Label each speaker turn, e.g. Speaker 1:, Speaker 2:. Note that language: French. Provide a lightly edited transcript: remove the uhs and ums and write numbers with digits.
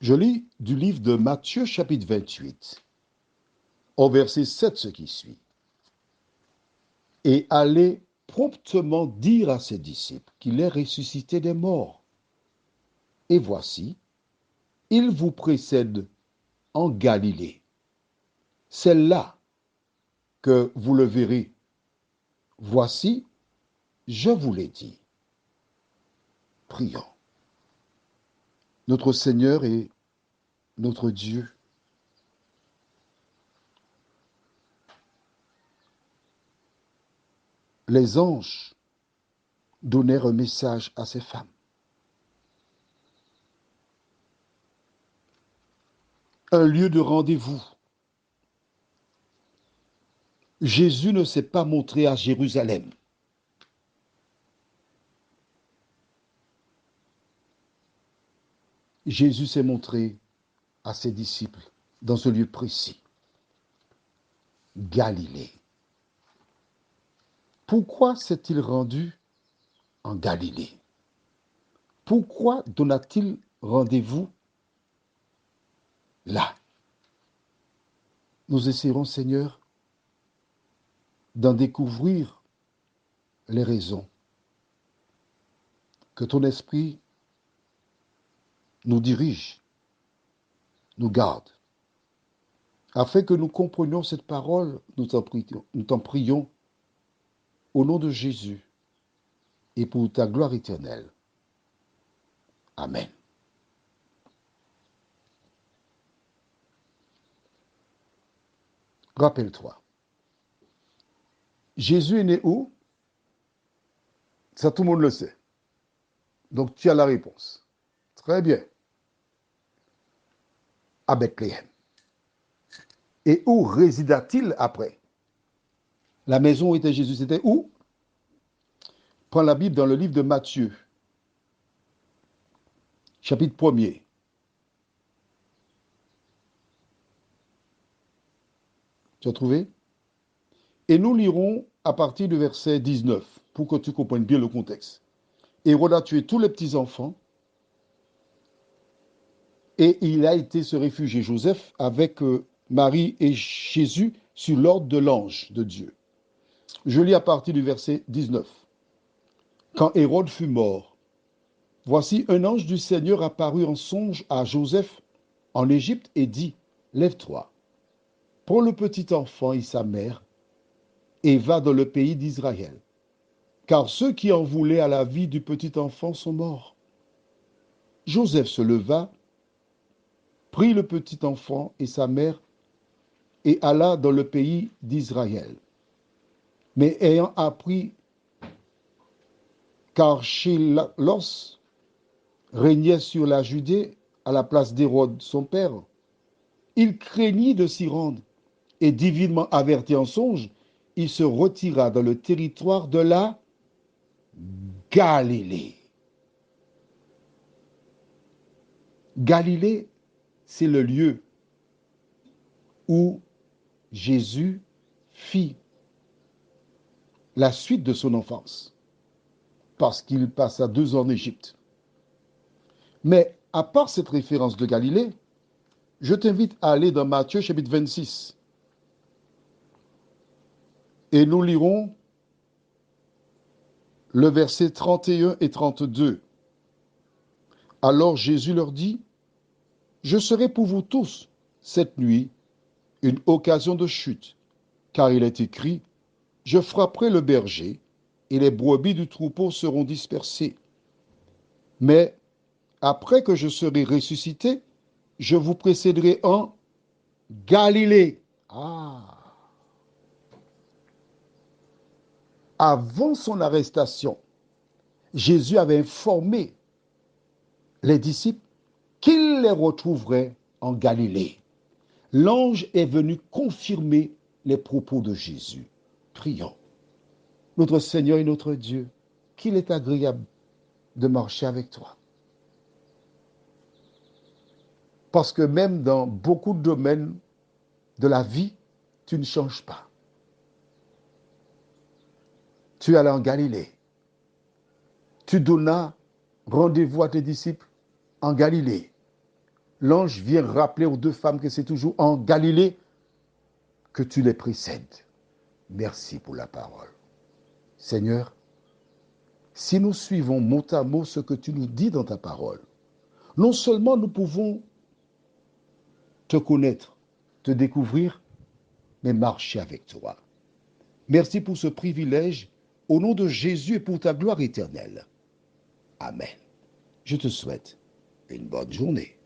Speaker 1: Je lis du livre de Matthieu chapitre 28, au verset 7 ce qui suit. Et allez promptement dire à ses disciples qu'il est ressuscité des morts. Et voici, il vous précède en Galilée. C'est là que vous le verrez. Voici, je vous l'ai dit. Prions. Notre Seigneur et notre Dieu, les anges donnèrent un message à ces femmes. Un lieu de rendez-vous. Jésus ne s'est pas montré à Jérusalem. Jésus s'est montré à ses disciples dans ce lieu précis, Galilée. Pourquoi s'est-il rendu en Galilée? Pourquoi donna-t-il rendez-vous là? Nous essaierons, Seigneur, d'en découvrir les raisons. Que ton esprit nous dirige, nous garde, afin que nous comprenions cette parole, nous t'en prions, au nom de Jésus et pour ta gloire éternelle. Amen. Rappelle-toi, Jésus est né où? Ça, tout le monde le sait. Donc, tu as la réponse. Très bien. À Bethléem. Et où résida-t-il après? La maison où était Jésus, c'était où? Prends la Bible dans le livre de Matthieu, chapitre 1er. Tu as trouvé? Et nous lirons à partir du verset 19, pour que tu comprennes bien le contexte. Hérode a tué tous les petits-enfants, et il a été se réfugier, Joseph, avec Marie et Jésus, sur l'ordre de l'ange de Dieu. Je lis à partir du verset 19. Quand Hérode fut mort, voici un ange du Seigneur apparut en songe à Joseph en Égypte et dit, lève-toi, prends le petit enfant et sa mère, et va dans le pays d'Israël, car ceux qui en voulaient à la vie du petit enfant sont morts. Joseph se leva, prit le petit enfant et sa mère, et alla dans le pays d'Israël. Mais ayant appris qu'Archélos régnait sur la Judée à la place d'Hérode son père, il craignit de s'y rendre, et divinement averti en songe, il se retira dans le territoire de la Galilée. Galilée, c'est le lieu où Jésus fit la suite de son enfance, parce qu'il passa 2 ans en Égypte. Mais à part cette référence de Galilée, je t'invite à aller dans Matthieu chapitre 26. Et nous lirons le verset 31 et 32. Alors Jésus leur dit, je serai pour vous tous cette nuit une occasion de chute, car il est écrit, je frapperai le berger, et les brebis du troupeau seront dispersées. Mais après que je serai ressuscité, je vous précéderai en Galilée. Ah! Avant son arrestation, Jésus avait informé les disciples qu'il les retrouverait en Galilée. L'ange est venu confirmer les propos de Jésus. Prions. Notre Seigneur et notre Dieu, qu'il est agréable de marcher avec toi. Parce que même dans beaucoup de domaines de la vie, tu ne changes pas. Tu es allé en Galilée. Tu donnas rendez-vous à tes disciples en Galilée. l'ange vient rappeler aux deux femmes que c'est toujours en Galilée que tu les précèdes. Merci pour la parole. Seigneur, si nous suivons mot à mot ce que tu nous dis dans ta parole, non seulement nous pouvons te connaître, te découvrir, mais marcher avec toi. Merci pour ce privilège, au nom de Jésus et pour ta gloire éternelle. Amen. Je te souhaite une bonne journée.